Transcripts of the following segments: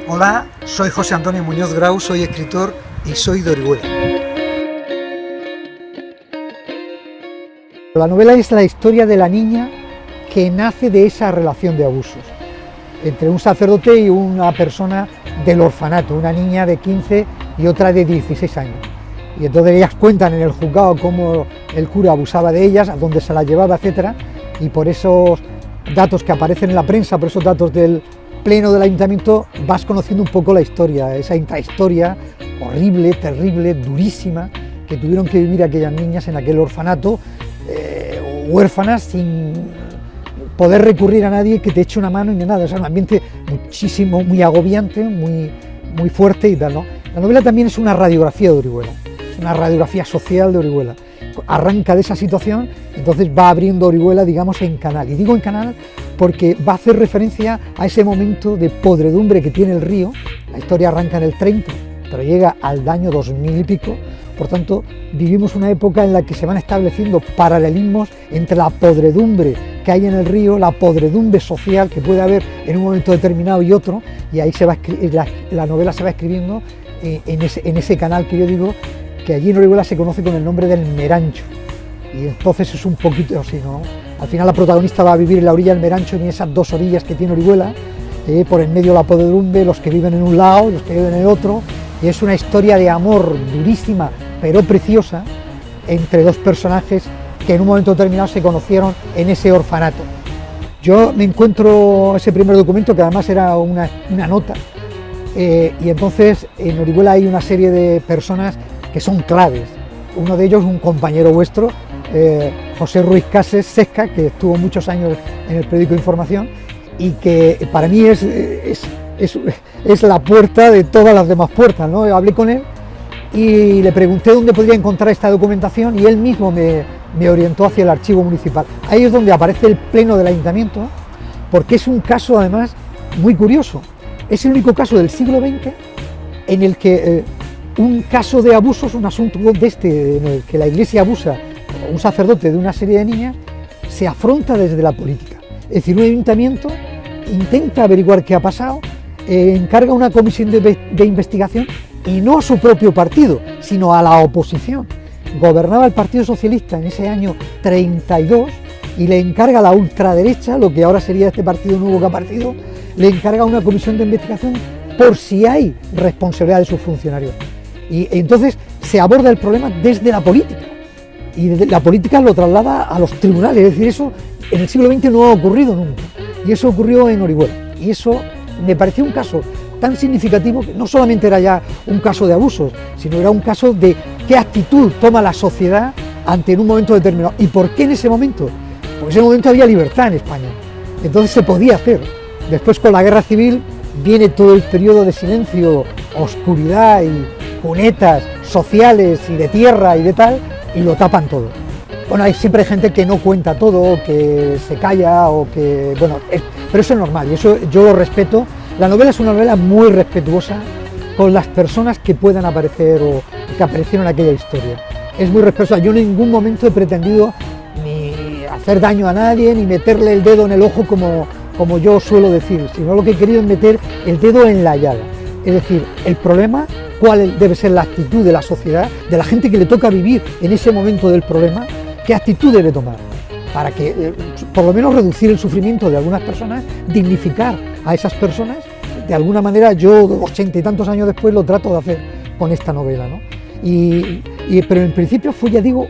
Hola, soy José Antonio Muñoz Grau, soy escritor y soy de Orihuela. La novela es la historia de la niña que nace de esa relación de abusos entre un sacerdote y una persona del orfanato, una niña de 15 y otra de 16 años. Y entonces ellas cuentan en el juzgado cómo el cura abusaba de ellas, a dónde se las llevaba, etcétera, y por esos datos que aparecen en la prensa, por esos datos del pleno del ayuntamiento, vas conociendo un poco la historia, esa intrahistoria horrible, terrible, durísima, que tuvieron que vivir aquellas niñas en aquel orfanato, huérfanas, sin poder recurrir a nadie que te eche una mano ni nada. O sea, un ambiente muchísimo, muy agobiante, muy fuerte y tal, ¿no? La novela también es una radiografía de Orihuela, es una radiografía social de Orihuela. Arranca de esa situación, entonces va abriendo Orihuela, digamos, en canal. Y digo en canal porque va a hacer referencia a ese momento de podredumbre que tiene el río. La historia arranca en el 30, pero llega al año 2000 y pico. Por tanto, vivimos una época en la que se van estableciendo paralelismos entre la podredumbre que hay en el río, la podredumbre social que puede haber en un momento determinado y otro, y ahí se va la novela se va escribiendo en ese canal que yo digo, que allí en Orihuela se conoce con el nombre del Merancho. Y entonces es un poquito así, ¿no? Al final la protagonista va a vivir en la orilla del Merancho, en esas dos orillas que tiene Orihuela, por en medio la podredumbre, los que viven en un lado, los que viven en el otro, y es una historia de amor durísima, pero preciosa, entre dos personajes que en un momento determinado se conocieron en ese orfanato. Yo me encuentro ese primer documento, que además era una nota, y entonces en Orihuela hay una serie de personas que son claves. Uno de ellos, un compañero vuestro, José Ruiz Cases Sesca, que estuvo muchos años en el periódico Información y que para mí es la puerta de todas las demás puertas, ¿no? Hablé con él y le pregunté dónde podría encontrar esta documentación y él mismo me orientó hacia el archivo municipal. Ahí es donde aparece el pleno del ayuntamiento, porque es un caso además muy curioso. Es el único caso del siglo XX en el que un caso de abusos, un asunto de en el que la Iglesia abusa a un sacerdote de una serie de niñas, se afronta desde la política. Es decir, un ayuntamiento intenta averiguar qué ha pasado, encarga una comisión de investigación y no a su propio partido, sino a la oposición. Gobernaba el Partido Socialista en ese año 32 y le encarga a la ultraderecha, lo que ahora sería este partido nuevo que ha aparecido, le encarga una comisión de investigación por si hay responsabilidad de sus funcionarios. Y entonces se aborda el problema desde la política y la política lo traslada a los tribunales. Es decir, eso en el siglo XX no ha ocurrido nunca y eso ocurrió en Orihuela y eso me pareció un caso tan significativo que no solamente era ya un caso de abusos, sino era un caso de qué actitud toma la sociedad ante un momento determinado. ¿Y por qué en ese momento? Porque en ese momento había libertad en España, entonces se podía hacer. Después, con la guerra civil, viene todo el periodo de silencio, oscuridad y cunetas sociales y de tierra y de tal, y lo tapan todo. Bueno, hay siempre gente que no cuenta todo, que se calla o que... Bueno, pero eso es normal y eso yo lo respeto. La novela es una novela muy respetuosa con las personas que puedan aparecer o que aparecieron en aquella historia. Es muy respetuosa. Yo en ningún momento he pretendido ni hacer daño a nadie, ni meterle el dedo en el ojo como yo suelo decir, sino lo que he querido es meter el dedo en la llaga. Es decir, el problema, cuál debe ser la actitud de la sociedad, de la gente que le toca vivir en ese momento del problema, qué actitud debe tomar, para que por lo menos reducir el sufrimiento de algunas personas, dignificar a esas personas. De alguna manera yo, 80 y tantos años después, lo trato de hacer con esta novela, ¿no? Pero en principio fue, ya digo,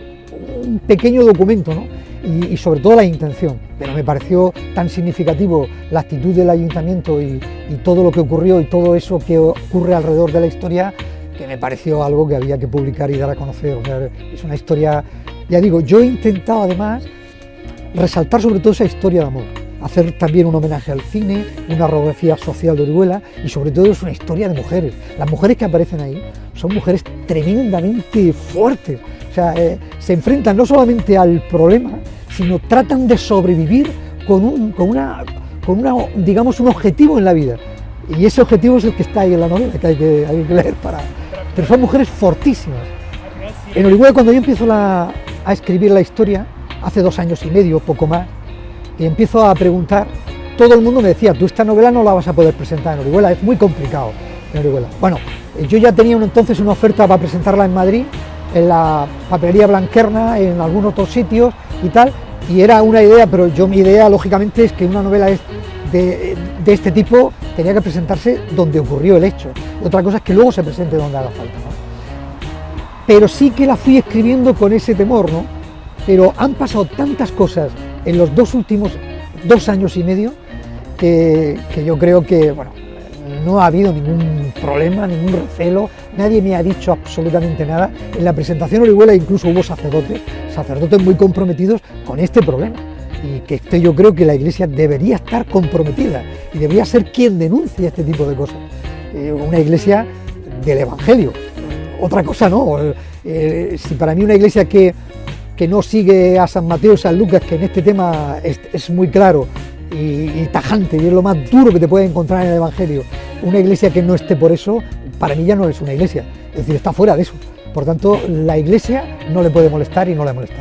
un pequeño documento, ¿no? Y sobre todo la intención, pero me pareció tan significativo la actitud del ayuntamiento y todo lo que ocurrió y todo eso que ocurre alrededor de la historia, que me pareció algo que había que publicar y dar a conocer. O sea, es una historia, ya digo, yo he intentado además resaltar sobre todo esa historia de amor, hacer también un homenaje al cine, una radiografía social de Orihuela y sobre todo es una historia de mujeres. Las mujeres que aparecen ahí son mujeres tremendamente fuertes, o sea, se enfrentan no solamente al problema, sino tratan de sobrevivir con digamos, un objetivo en la vida. Y ese objetivo es el que está ahí en la novela, que hay que leer para... Pero son mujeres fortísimas. En Orihuela, cuando yo empiezo a escribir la historia, hace 2 años y medio, poco más, y empiezo a preguntar todo el mundo me decía, tú esta novela no la vas a poder presentar en Orihuela, es muy complicado en Orihuela. Bueno, yo ya tenía entonces una oferta para presentarla en Madrid, en la papelería Blanquerna, en algunos otros sitios y tal, y era una idea, pero mi idea lógicamente es que una novela de este tipo tenía que presentarse donde ocurrió el hecho. Otra cosa es que luego se presente donde haga falta, ¿no? Pero sí que la fui escribiendo con ese temor, ¿no? Pero han pasado tantas cosas en los últimos 2 años y medio que yo creo que, bueno, no ha habido ningún problema, ningún recelo, nadie me ha dicho absolutamente nada. En la presentación Orihuela incluso hubo sacerdotes muy comprometidos con este problema, y que yo creo que la Iglesia debería estar comprometida y debería ser quien denuncie este tipo de cosas. Una Iglesia del Evangelio, otra cosa no. Si para mí una Iglesia que no sigue a San Mateo y San Lucas, que en este tema es muy claro y tajante, y es lo más duro que te puedes encontrar en el Evangelio, una Iglesia que no esté por eso, para mí ya no es una Iglesia, es decir, está fuera de eso. Por tanto, la Iglesia no le puede molestar y no le molesta.